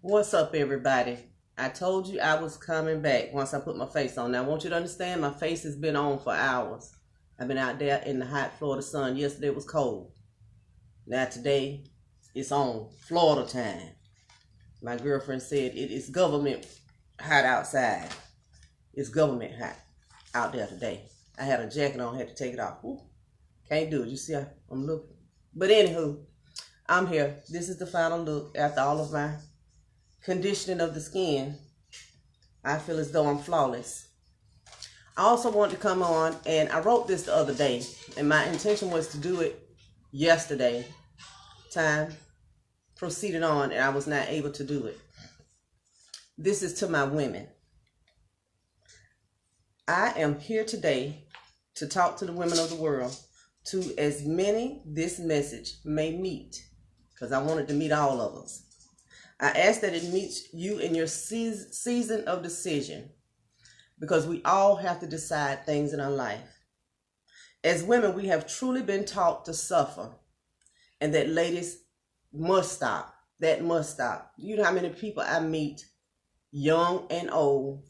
What's up, everybody? I told you I was coming back once I put my face on. Now, I want you to understand my face has been on for hours. I've been out there in the hot Florida sun. Yesterday was cold. Now, today it's on Florida time. My girlfriend said it is government hot outside. It's government hot out there today. I had a jacket on, had to take it off. Ooh, can't do it. You see, I'm looking. But anywho, I'm here. This is the final look after all of my conditioning of the skin. I feel as though I'm flawless. I also want to come on, and I wrote this the other day, and my intention was to do it yesterday. Time proceeded on, and I was not able to do it. This is to my women. I am here today to talk to the women of the world, to as many this message may meet, because I wanted to meet all of us. I ask that it meets you in your season of decision, because we all have to decide things in our life. As women, we have truly been taught to suffer, and that ladies must stop. That must stop. You know how many people I meet, young and old,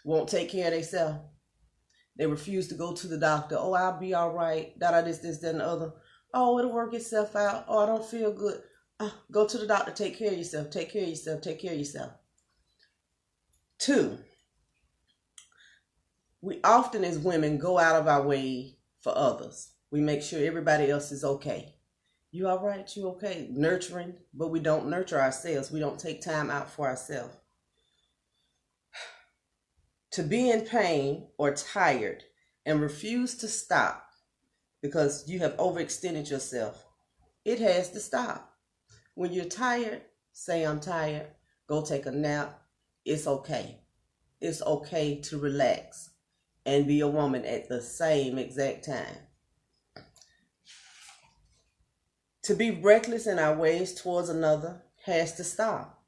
won't take care of themselves. They refuse to go to the doctor. Oh, I'll be all right. This, that, and the other. Oh, it'll work itself out. Oh, I don't feel good. Go to the doctor. Take care of yourself. Take care of yourself. Take care of yourself. 2, we often as women go out of our way for others. We make sure everybody else is okay. You all right? You okay? Nurturing, but we don't nurture ourselves. We don't take time out for ourselves. To be in pain or tired and refuse to stop because you have overextended yourself, it has to stop. When you're tired, say I'm tired, go take a nap. It's okay. It's okay to relax and be a woman at the same exact time. To be reckless in our ways towards another has to stop.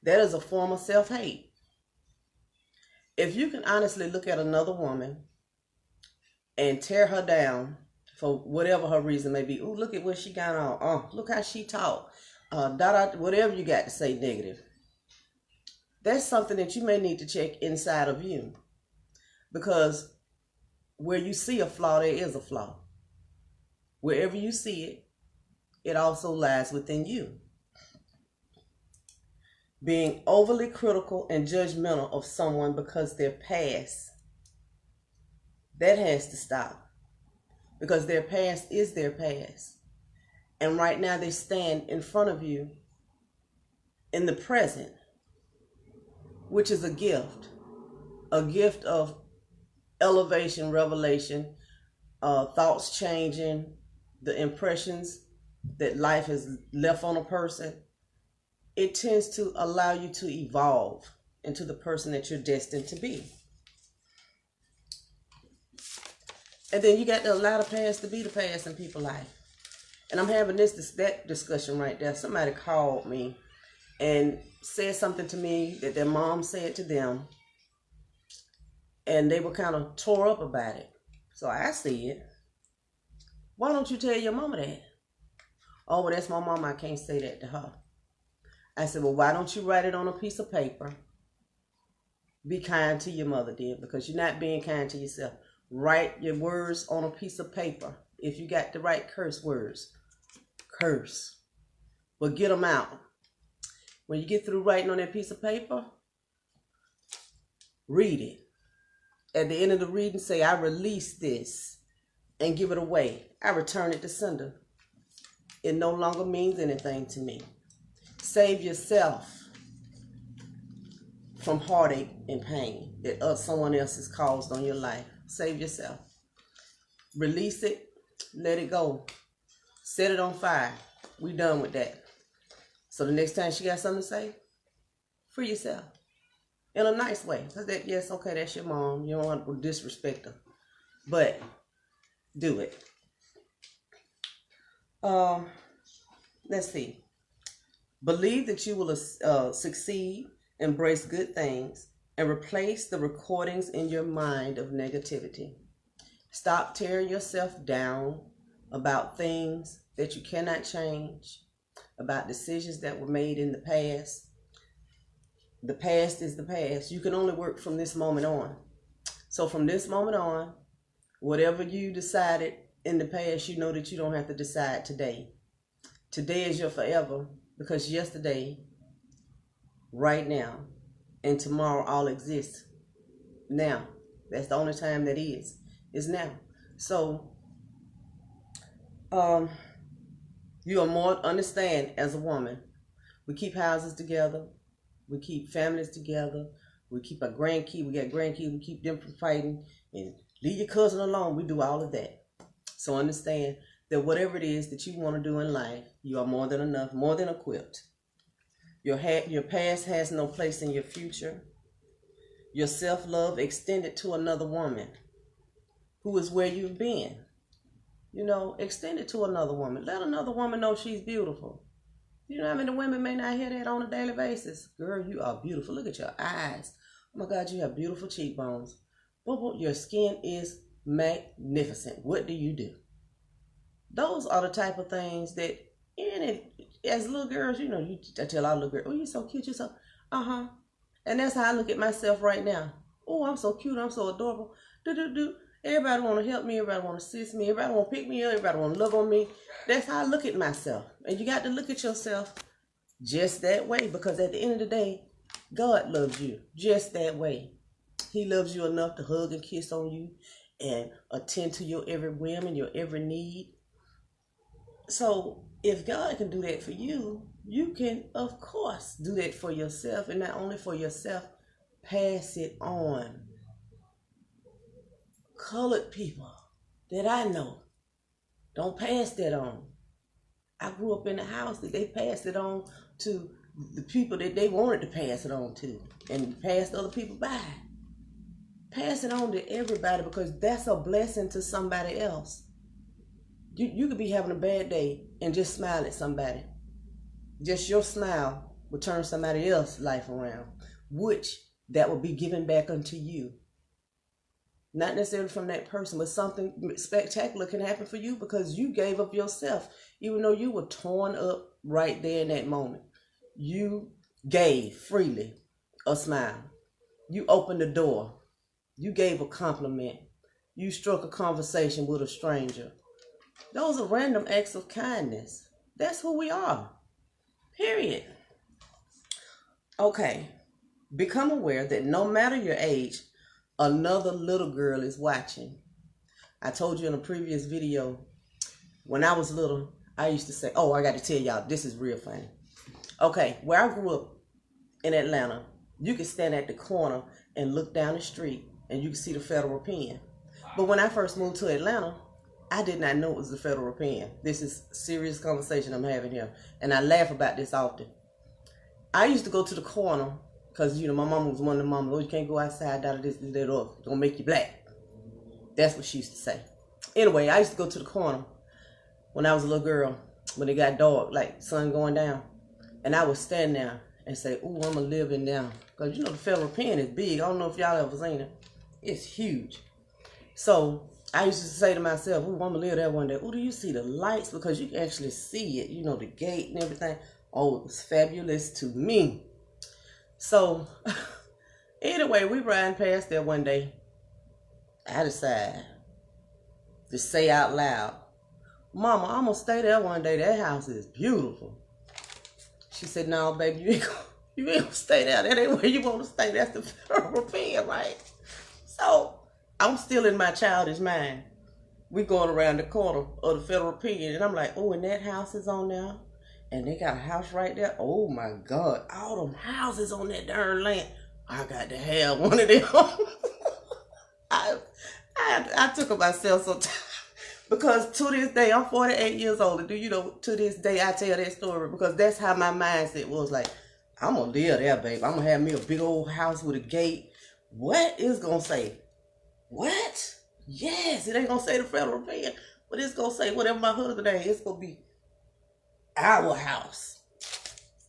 That is a form of self-hate. If you can honestly look at another woman and tear her down for whatever her reason may be, oh, look at what she got on. Oh, look how she talk. Whatever you got to say negative. That's something that you may need to check inside of you. Because where you see a flaw, there is a flaw. Wherever you see it, it also lies within you. Being overly critical and judgmental of someone because their past, that has to stop. Because their past is their past. And right now they stand in front of you in the present, which is a gift of elevation, revelation, thoughts changing, the impressions that life has left on a person. It tends to allow you to evolve into the person that you're destined to be. And then you got to allow the past to be the past in people's life. And I'm having that discussion right there. Somebody called me and said something to me that their mom said to them. And they were kind of tore up about it. So I said, why don't you tell your mama that? Oh, well, that's my mama. I can't say that to her. I said, well, why don't you write it on a piece of paper? Be kind to your mother, dear, because you're not being kind to yourself. Write your words on a piece of paper. If you got the right curse words, curse. But get them out. When you get through writing on that piece of paper, read it. At the end of the reading, say, I release this and give it away. I return it to sender. It no longer means anything to me. Save yourself from heartache and pain that someone else has caused on your life. Save yourself. Release it. Let it go. Set it on fire. We done with that. So the next time she got something to say, free yourself. In a nice way. Because yes, okay, that's your mom. You don't want to disrespect her. But do it. Let's see. Believe that you will succeed, embrace good things, and replace the recordings in your mind of negativity. Stop tearing yourself down about things that you cannot change, about decisions that were made in the past. The past is the past. You can only work from this moment on. So from this moment on, whatever you decided in the past, you know that you don't have to decide today. Today is your forever, because yesterday, right now, and tomorrow all exist now. That's the only time that is now. So you are more understand as a woman. We keep houses together. We keep families together. We keep our grandkids. We got grandkids. We keep them from fighting. And leave your cousin alone. We do all of that. So understand that whatever it is that you want to do in life, you are more than enough, more than equipped. Your past has no place in your future. Your self-love extended to another woman who is where you've been. You know, extend it to another woman. Let another woman know she's beautiful. You know how many women may not hear that on a daily basis? Girl, you are beautiful. Look at your eyes. Oh my God, you have beautiful cheekbones. Your skin is magnificent. What do you do? Those are the type of things that, as little girls, you know, I tell our little girls, oh, you're so cute, you're so, And that's how I look at myself right now. Oh, I'm so cute, I'm so adorable. Everybody want to help me, everybody want to assist me, everybody want to pick me up, everybody want to love on me. That's how I look at myself. And you got to look at yourself just that way, because at the end of the day, God loves you just that way. He loves you enough to hug and kiss on you and attend to your every whim and your every need. So if God can do that for you, you can, of course, do that for yourself. And not only for yourself, pass it on. Colored people that I know, don't pass that on. I grew up in a house that they passed it on to the people that they wanted to pass it on to, and passed other people by. Pass it on to everybody, because that's a blessing to somebody else. You could be having a bad day and just smile at somebody. Just your smile will turn somebody else's life around, which that will be given back unto you. Not necessarily from that person, but something spectacular can happen for you because you gave up yourself. Even though you were torn up right there in that moment, you gave freely a smile. You opened the door. You gave a compliment. You struck a conversation with a stranger. Those are random acts of kindness. That's who we are. Period. Okay. Become aware that no matter your age, another little girl is watching. I told you in a previous video, when I was little, I used to say, oh, I got to tell y'all, this is real funny. Okay, where I grew up in Atlanta, you could stand at the corner and look down the street and you could see the federal pen. But when I first moved to Atlanta, I did not know it was the federal pen. This is a serious conversation I'm having here. And I laugh about this often. I used to go to the corner because, you know, my mama was one of the mamas, oh, you can't go outside, this, that, or it's going to make you black. That's what she used to say. Anyway, I used to go to the corner when I was a little girl, when it got dark, like sun going down. And I would stand there and say, ooh, I'm going to live in there. Because, you know, the federal pen is big. I don't know if y'all ever seen it. It's huge. So I used to say to myself, ooh, I'm going to live there one day. Ooh, do you see the lights? Because you can actually see it, you know, the gate and everything. Oh, it was fabulous to me. So, anyway, we riding past there one day. I decided to say out loud, Mama, I'm going to stay there one day. That house is beautiful. She said, no, baby, you ain't going to stay there. That ain't where you want to stay. That's the federal pen, right? So, I'm still in my childish mind. We going around the corner of the federal pen, and I'm like, oh, and that house is on there. And they got a house right there. Oh my God. All them houses on that darn land. I got to have one of them. I took it myself sometimes. Because to this day, I'm 48 years old. And you know, to this day, I tell that story. Because that's how my mindset was. Like, I'm going to live there, babe. I'm going to have me a big old house with a gate. What is going to say? What? Yes, it ain't going to say the federal pen. But it's going to say whatever my husband name. It's going to be our house.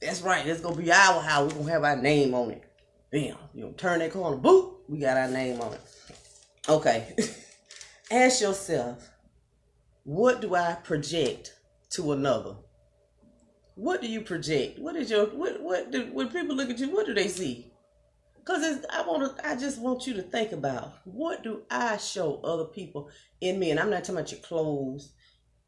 That's right. It's going to be our house. We're going to have our name on it. Bam. You know, turn that corner. Boop. We got our name on it. Okay. Ask yourself, what do I project to another? What do you project? What is your when people look at you, what do they see? Because I just want you to think about, what do I show other people in me? And I'm not talking about your clothes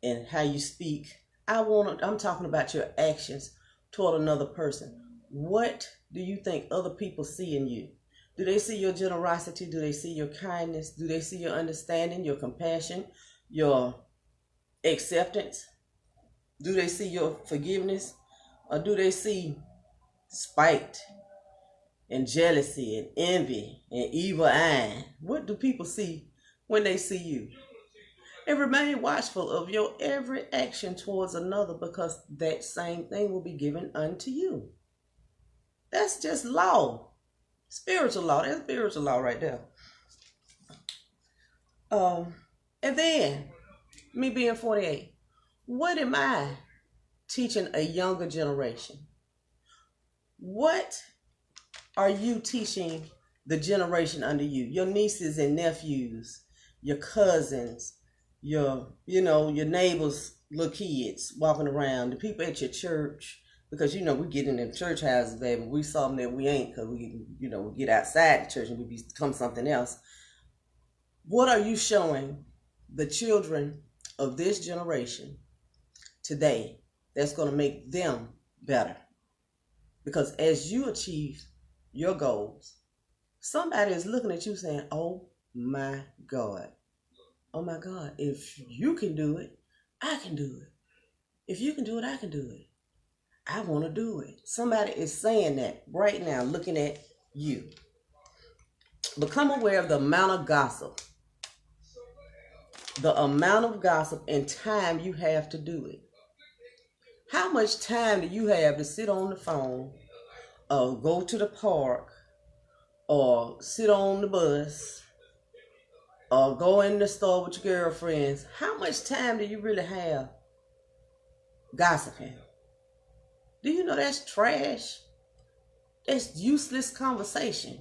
and how you speak. I'm talking about your actions toward another person. What do you think other people see in you? Do they see your generosity? Do they see your kindness? Do they see your understanding, your compassion, your acceptance? Do they see your forgiveness? Or do they see spite and jealousy and envy and evil eye? What do people see when they see you? And remain watchful of your every action towards another, because that same thing will be given unto you. That's just law. Spiritual law. That's spiritual law right there. And then, me being 48, what am I teaching a younger generation? What are you teaching the generation under you? Your nieces and nephews, your cousins, your neighbors, little kids walking around, the people at your church, because we get in them church houses, baby. We something that we ain't, because we get outside the church and we become something else. What are you showing the children of this generation today that's going to make them better? Because as you achieve your goals, somebody is looking at you saying, oh my God, if you can do it, I can do it. If you can do it, I can do it. I want to do it. Somebody is saying that right now, looking at you. Become aware of the amount of gossip. The amount of gossip and time you have to do it. How much time do you have to sit on the phone, or go to the park, or sit on the bus, or go in the store with your girlfriends? How much time do you really have gossiping? Do you know that's trash? That's useless conversation.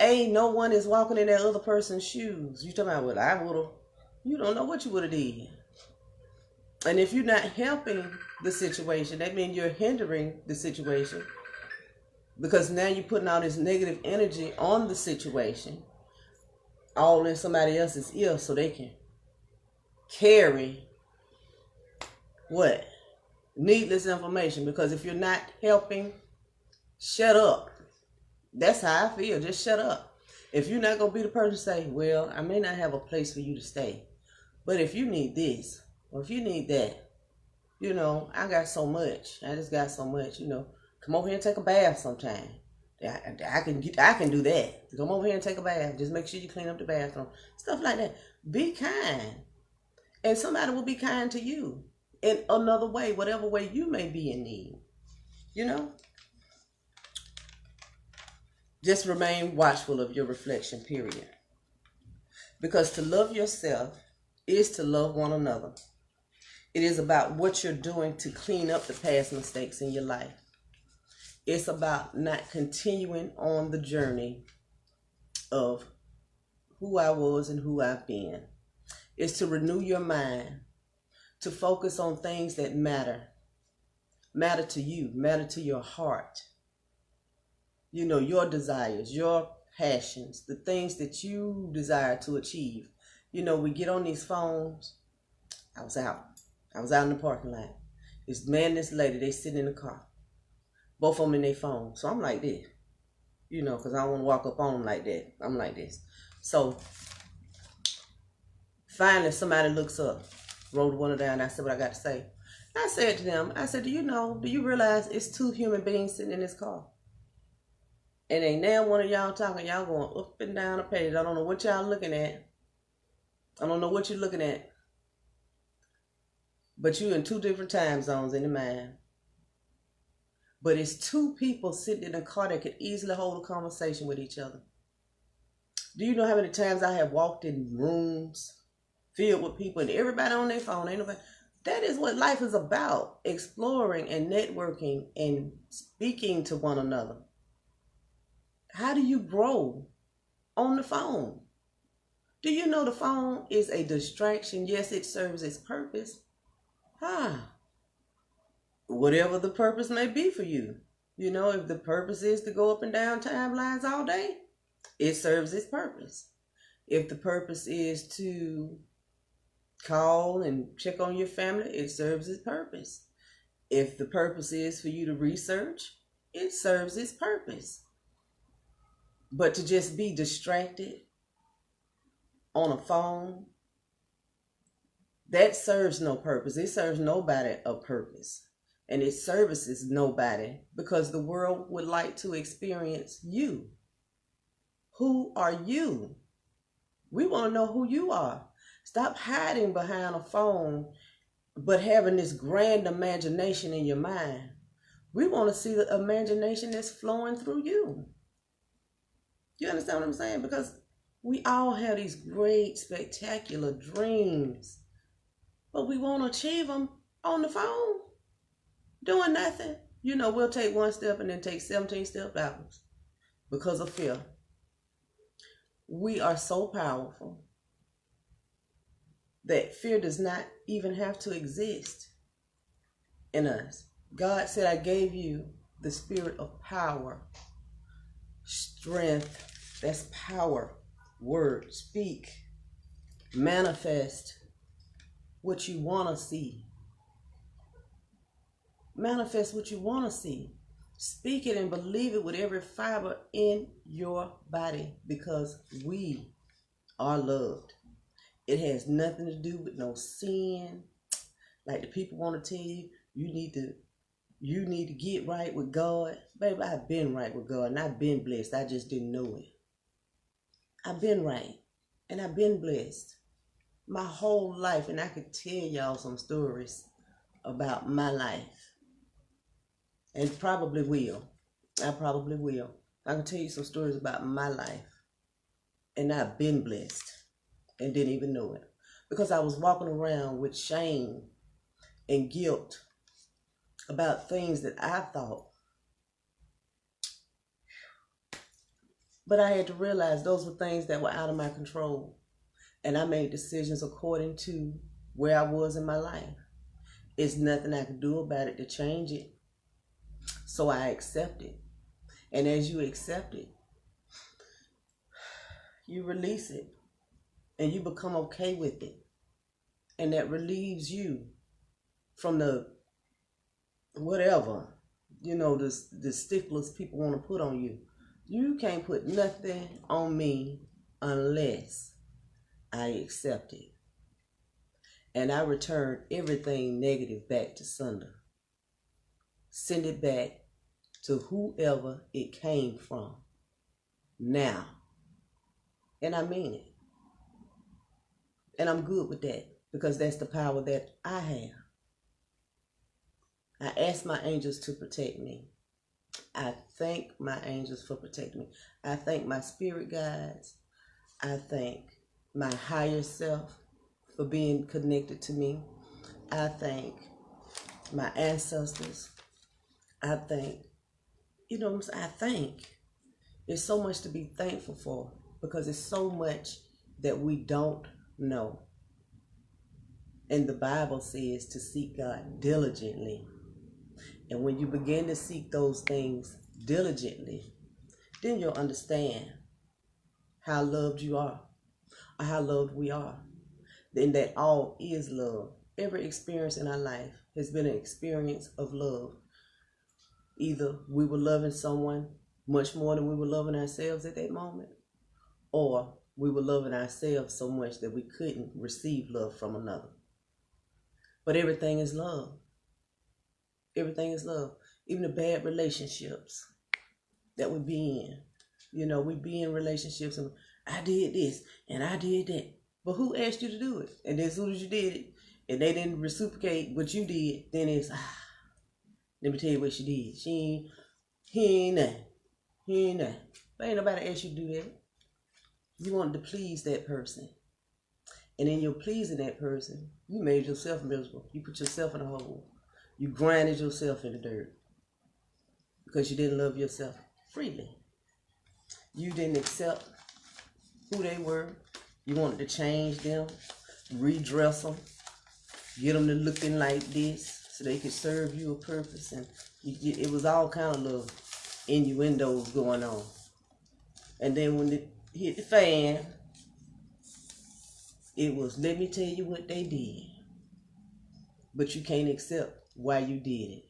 No one is walking in that other person's shoes. You talking about, well, I would've. You don't know what you would've did. And if you're not helping the situation, that means you're hindering the situation, because now you're putting all this negative energy on the situation, all in somebody else's ear, so they can carry what? Needless information. Because if you're not helping, shut up. That's how I feel. Just shut up. If you're not going to be the person to say, well, I may not have a place for you to stay, but if you need this, or if you need that, I got so much. I just got so much, come over here and take a bath sometime. I can do that. Come over here and take a bath. Just make sure you clean up the bathroom. Stuff like that. Be kind. And somebody will be kind to you in another way, whatever way you may be in need. Just remain watchful of your reflection, period. Because to love yourself is to love one another. It is about what you're doing to clean up the past mistakes in your life. It's about not continuing on the journey of who I was and who I've been. It's to renew your mind, to focus on things that matter to you, matter to your heart. Your desires, your passions, the things that you desire to achieve. We get on these phones. I was out in the parking lot. This man and this lady, they sitting in the car. Both of them in their phone. So I'm like this, because I don't want to walk up on them like that. I'm like this. So finally somebody looks up, rolled the window down. I said what I got to say. I said to them, do you realize it's two human beings sitting in this car? And ain't now one of y'all talking, y'all going up and down the page. I don't know what y'all looking at. I don't know what you're looking at. But you in two different time zones in the mind. But it's two people sitting in a car that could easily hold a conversation with each other. Do you know how many times I have walked in rooms filled with people and everybody on their phone? Ain't nobody. That is what life is about. Exploring and networking and speaking to one another. How do you grow on the phone? Do you know the phone is a distraction? Yes, it serves its purpose. whatever the purpose may be for you. You know, if the purpose is to go up and down timelines all day, it serves its purpose. If the purpose is to call and check on your family, it serves its purpose. If the purpose is for you to research, it serves its purpose. But to just be distracted on a phone, that serves no purpose. It serves nobody a purpose. And it services nobody because the world would like to experience you. Who are you? We want to know who you are. Stop hiding behind a phone, but having this grand imagination in your mind. We want to see the imagination that's flowing through you. You understand what I'm saying? Because we all have these great, spectacular dreams, but we won't achieve them on the phone, doing nothing. You know, we'll take one step and then take 17 steps backwards because of fear. We are so powerful that fear does not even have to exist in us. God said, I gave you the spirit of power, strength. That's power. Word, speak, manifest what you want to see. Manifest what you want to see. Speak it and believe it with every fiber in your body because we are loved. It has nothing to do with no sin. Like the people want to tell you, you need to get right with God. Baby, I've been right with God and I've been blessed. I just didn't know it. I've been right and I've been blessed my whole life, and I could tell y'all some stories about my life. And probably will. I probably will. I can tell you some stories about my life. And I've been blessed and didn't even know it. Because I was walking around with shame and guilt about things that I thought. But I had to realize those were things that were out of my control. And I made decisions according to where I was in my life. There's nothing I could do about it to change it. So I accept it. And as you accept it, you release it. And you become okay with it. And that relieves you from the whatever, you know, the sticklers people want to put on you. You can't put nothing on me unless I accept it. And I return everything negative back to sender. Send it back to whoever it came from. Now. And I mean it. And I'm good with that because that's the power that I have. I ask my angels to protect me. I thank my angels for protecting me. I thank my spirit guides. I thank my higher self for being connected to me. I thank my ancestors. I thank, you know what I'm saying? I thank. There's so much to be thankful for because there's so much that we don't know. And the Bible says to seek God diligently. And when you begin to seek those things diligently, then you'll understand how loved you are, or how loved we are. Then that all is love. Every experience in our life has been an experience of love. Either we were loving someone much more than we were loving ourselves at that moment, or we were loving ourselves so much that we couldn't receive love from another. But everything is love. Everything is love. Even the bad relationships that we be in. You know, we be in relationships and I did this and I did that. But who asked you to do it? And then as soon as you did it, and they didn't reciprocate what you did, then it's, let me tell you what she did. He ain't nothing. He ain't nothing. But ain't nobody asked you to do that. You wanted to please that person. And in your pleasing that person, you made yourself miserable. You put yourself in a hole. You grinded yourself in the dirt because you didn't love yourself freely. You didn't accept who they were. You wanted to change them, redress them, get them to looking like this, so they could serve you a purpose. And it was all kind of little innuendos going on. And then when it hit the fan, it was, let me tell you what they did. But you can't accept why you did it.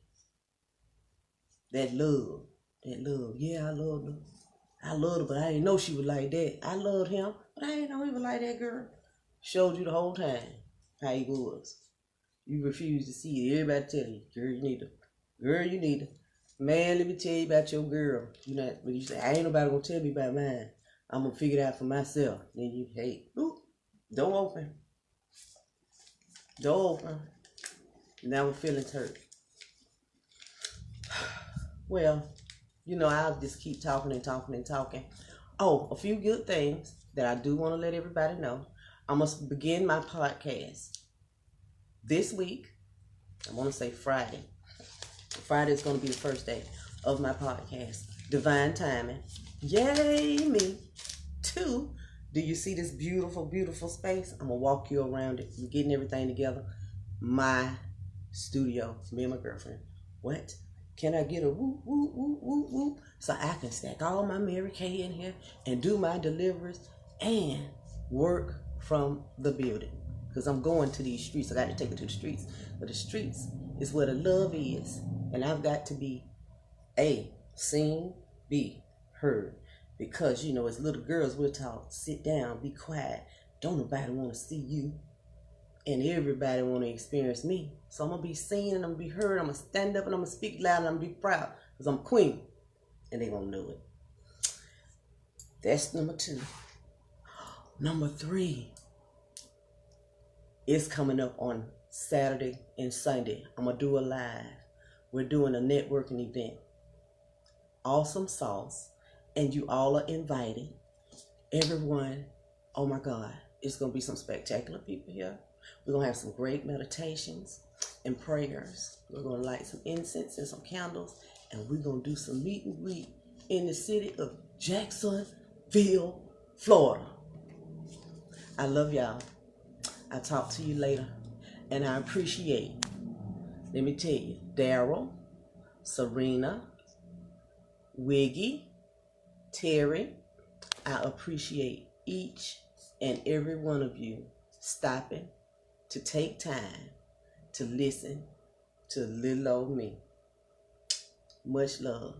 That love. Yeah, I loved her. I loved her, but I didn't know she was like that. I loved him, but I didn't know he was like that, girl. Showed you the whole time how he was. You refuse to see it. Everybody tell you, girl, you need her. Girl, you need her. Man, let me tell you about your girl. You know, when you say, I ain't nobody gonna tell me about mine. I'm gonna figure it out for myself. Then you, hey, oop, door open. Door open. Now my feelings hurt. Well, you know, I'll just keep talking and talking and talking. Oh, a few good things that I do want to let everybody know. I must begin my podcast this week. I want to say Friday. Friday is going to be the first day of my podcast. Divine timing. Yay me. 2, do you see this beautiful, beautiful space? I'm going to walk you around it. We're getting everything together. My studio. Me and my girlfriend. What? Can I get a whoop, whoop, whoop, whoop, whoop? So I can stack all my Mary Kay in here and do my deliveries and work from the building. Because I'm going to these streets. I got to take it to the streets. But the streets is where the love is. And I've got to be seen, be heard. Because, you know, as little girls, we're taught, sit down, be quiet. Don't nobody want to see you. And everybody want to experience me. So I'm going to be seen and I'm going to be heard. I'm going to stand up and I'm going to speak loud and I'm going to be proud. Because I'm queen. And they going to know it. That's number 2. Number 3. It's coming up on Saturday and Sunday. I'm going to do a live. We're doing a networking event. Awesome sauce. And you all are invited. Everyone. Oh my God. It's going to be some spectacular people here. We're going to have some great meditations and prayers. We're going to light some incense and some candles. And we're going to do some meet and greet in the city of Jacksonville, Florida. I love y'all. I'll talk to you later. And I appreciate, let me tell you, Daryl, Serena, Wiggy, Terry. I appreciate each and every one of you stopping to take time to listen to little old me. Much love.